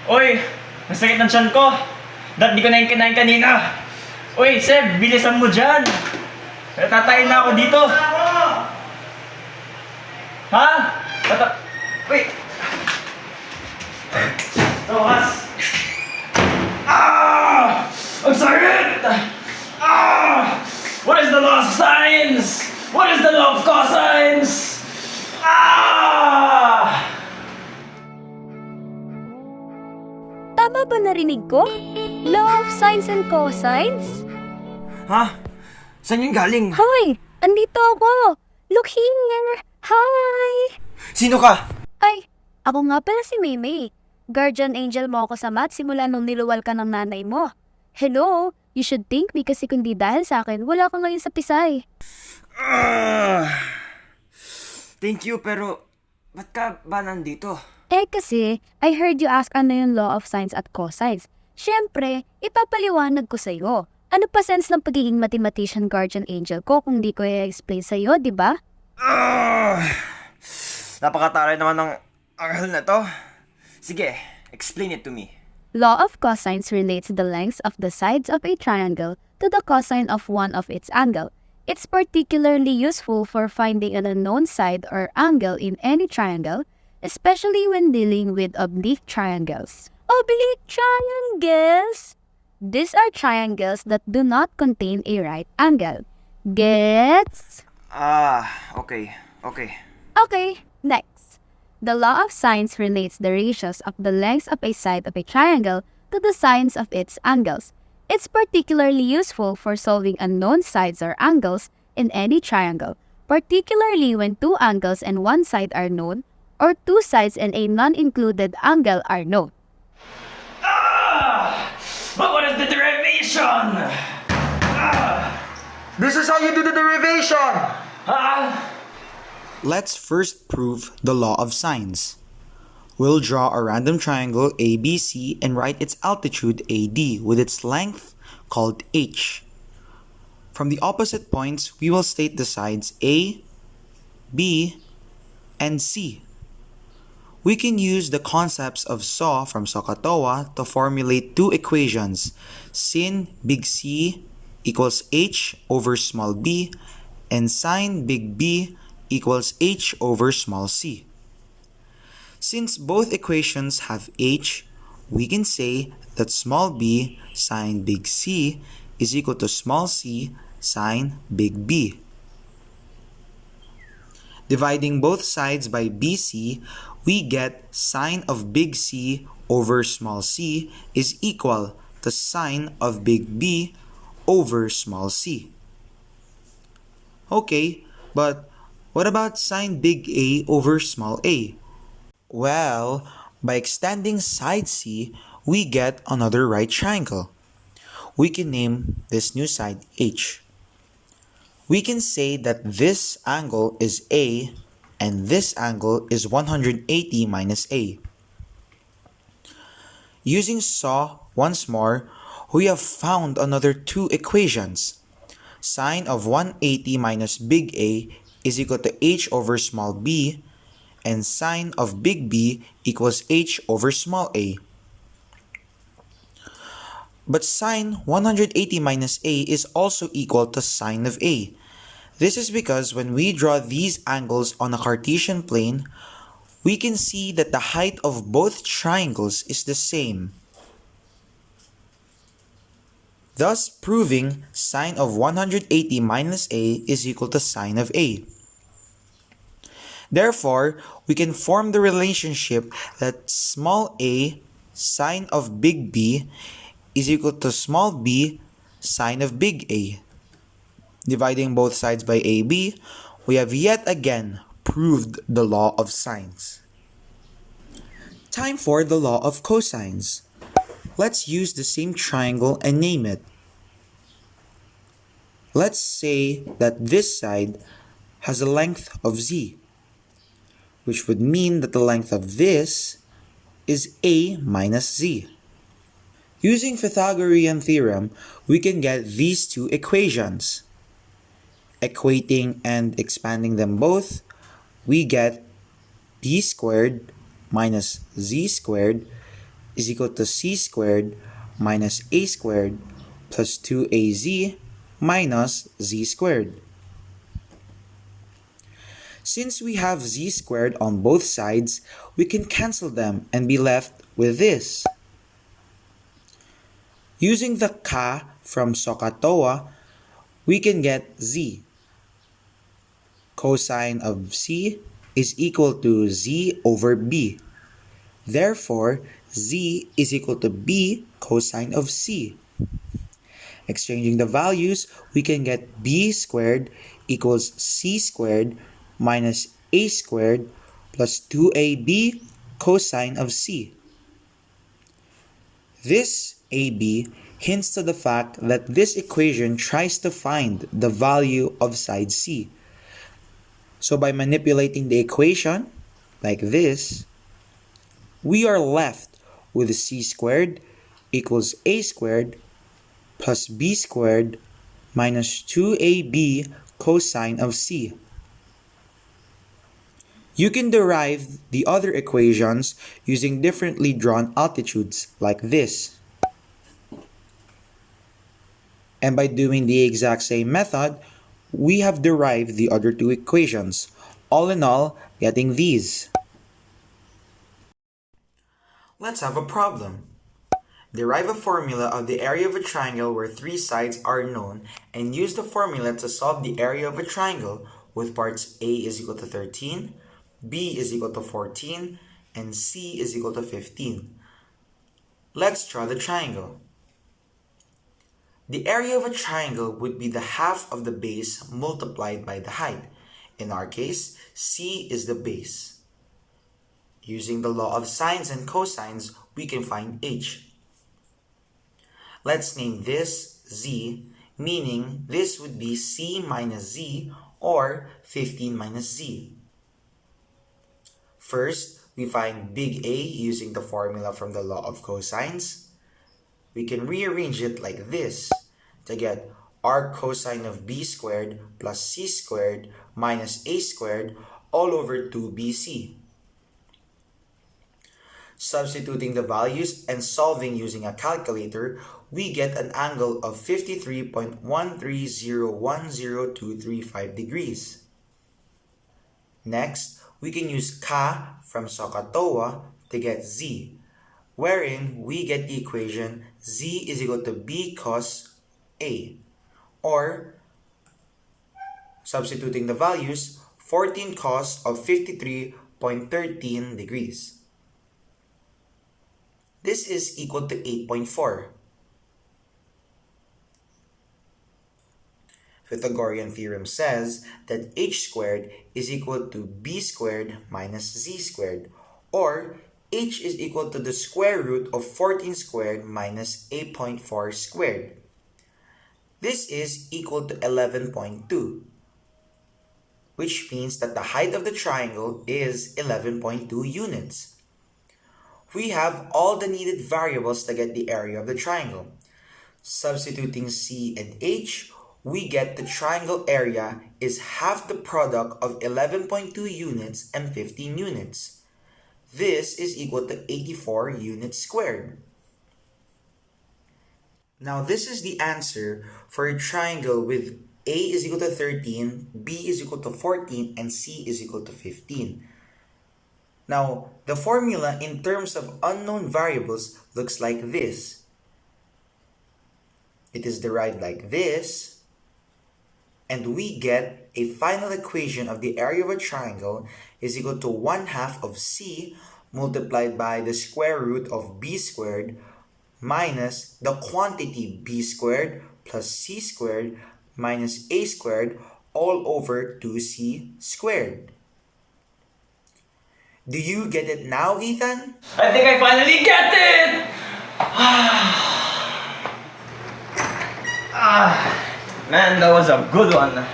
Uy, masakit ng tiyan ko. Dahil di ko na yung kinain kanina. Uy, Seb, bilisan mo dyan. Tatayin na ako dito. Ha? Uy. Tawas. Ah! Ang sakit! Ah! What is the law of science? What is the law of cosines? Ah! Tama ba narinig ko? Law of sines and cosines? Ha? Saan yun galing? Hoy! Andito ako! Look here! Hi! Sino ka? Ay, ako nga pala si Maymay. Guardian angel mo ako sa math simula nung niluwal ka ng nanay mo. Hello! You should thank me kasi kundi dahil sa akin, wala ka ngayon sa Pisay. Thank you, pero ba't ka ba nandito? Eh kasi, I heard you ask ano yung law of sines at cosines. Siyempre, ipapaliwanag ko sa'yo. Ano pa sense ng pagiging mathematician guardian angel ko kung di ko i-explain sa'yo, di ba? Napakataray naman ng anghel na to. Sige, explain it to me. Law of cosines relates the lengths of the sides of a triangle to the cosine of one of its angle. It's particularly useful for finding an unknown side or angle in any triangle, especially when dealing with oblique triangles. Oblique triangles? These are triangles that do not contain a right angle. Gets? Okay. Okay, next. The law of sines relates the ratios of the lengths of a side of a triangle to the sines of its angles. It's particularly useful for solving unknown sides or angles in any triangle, particularly when two angles and one side are known, or two sides and a non-included angle are known. But what is the derivation? This is how you do the derivation! Let's first prove the law of sines. We'll draw a random triangle ABC and write its altitude AD with its length called H. From the opposite points, we will state the sides A, B, and C. We can use the concepts of SAW from SOHCAHTOA to formulate two equations, sin big C equals H over small b, and sine big B equals H over small c. Since both equations have H, we can say that small b sine big C is equal to small c sine big B. Dividing both sides by BC, we get sine of big C over small c is equal to sine of big B over small c. Okay, but what about sine big A over small a? Well, by extending side C, we get another right triangle. We can name this new side H. We can say that this angle is A and this angle is 180 minus A. Using SAW once more, we have found another two equations. Sine of 180 minus big A is equal to H over small b, and sine of big B equals H over small a. But sine 180 minus a is also equal to sine of a. This is because when we draw these angles on a Cartesian plane, we can see that the height of both triangles is the same, thus proving sine of 180 minus a is equal to sine of a. Therefore, we can form the relationship that small a sine of big B is equal to small b sine of big A. Dividing both sides by AB, we have yet again proved the law of sines. Time for the law of cosines. Let's use the same triangle and name it. Let's say that this side has a length of z, which would mean that the length of this is a minus z. Using Pythagorean theorem, we can get these two equations. Equating and expanding them both, we get b squared minus z squared is equal to c squared minus a squared plus 2az minus z squared. Since we have z squared on both sides, we can cancel them and be left with this. Using the ka from SOHCAHTOA, we can get z. Cosine of c is equal to z over b. Therefore, z is equal to b cosine of c. Exchanging the values, we can get b squared equals c squared minus a squared plus 2ab cosine of c. This ab hints to the fact that this equation tries to find the value of side c. So by manipulating the equation, like this, we are left with c squared equals a squared plus b squared minus 2ab cosine of c. You can derive the other equations using differently drawn altitudes like this. And by doing the exact same method, we have derived the other two equations, all in all, getting these. Let's have a problem. Derive a formula of the area of a triangle where three sides are known and use the formula to solve the area of a triangle with parts A is equal to 13, B is equal to 14, and C is equal to 15. Let's draw the triangle. The area of a triangle would be the half of the base multiplied by the height. In our case, C is the base. Using the law of sines and cosines, we can find h. Let's name this z, meaning this would be c minus z or 15 minus z. First, we find big A using the formula from the law of cosines. We can rearrange it like this to get arc cosine of b squared plus c squared minus a squared all over 2bc. Substituting the values and solving using a calculator, we get an angle of 53.1301023 degrees. Next, we can use ka from SOHCAHTOA to get z, wherein we get the equation z is equal to b cos a, or substituting the values, 14 cos of 53.13 degrees. This is equal to 8.4. Pythagorean theorem says that h squared is equal to b squared minus z squared, or h is equal to the square root of 14 squared minus 8.4 squared. This is equal to 11.2, which means that the height of the triangle is 11.2 units. We have all the needed variables to get the area of the triangle. Substituting c and h, we get the triangle area is half the product of 11.2 units and 15 units. This is equal to 84 units squared. Now this is the answer for a triangle with A is equal to 13, B is equal to 14, and C is equal to 15. Now, the formula in terms of unknown variables looks like this. It is derived like this, and we get a final equation of the area of a triangle is equal to 1/2 of c multiplied by the square root of b squared minus the quantity b squared plus c squared minus a squared all over 2c squared. Do you get it now, Ethan? I think I finally get it! Man, that was a good one.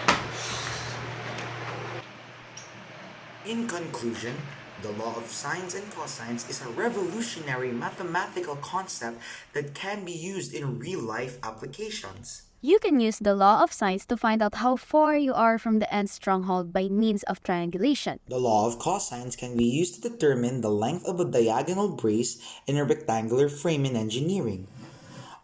In conclusion, the law of sines and cosines is a revolutionary mathematical concept that can be used in real-life applications. You can use the law of sines to find out how far you are from the nth stronghold by means of triangulation. The law of cosines can be used to determine the length of a diagonal brace in a rectangular frame in engineering.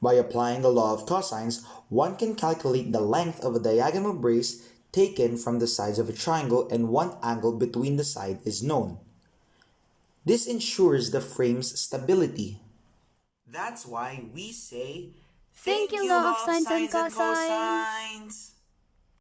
By applying the law of cosines, one can calculate the length of a diagonal brace taken from the sides of a triangle and one angle between the sides is known. This ensures the frame's stability. That's why we say, Thank you, law of sines and cosines. cosines.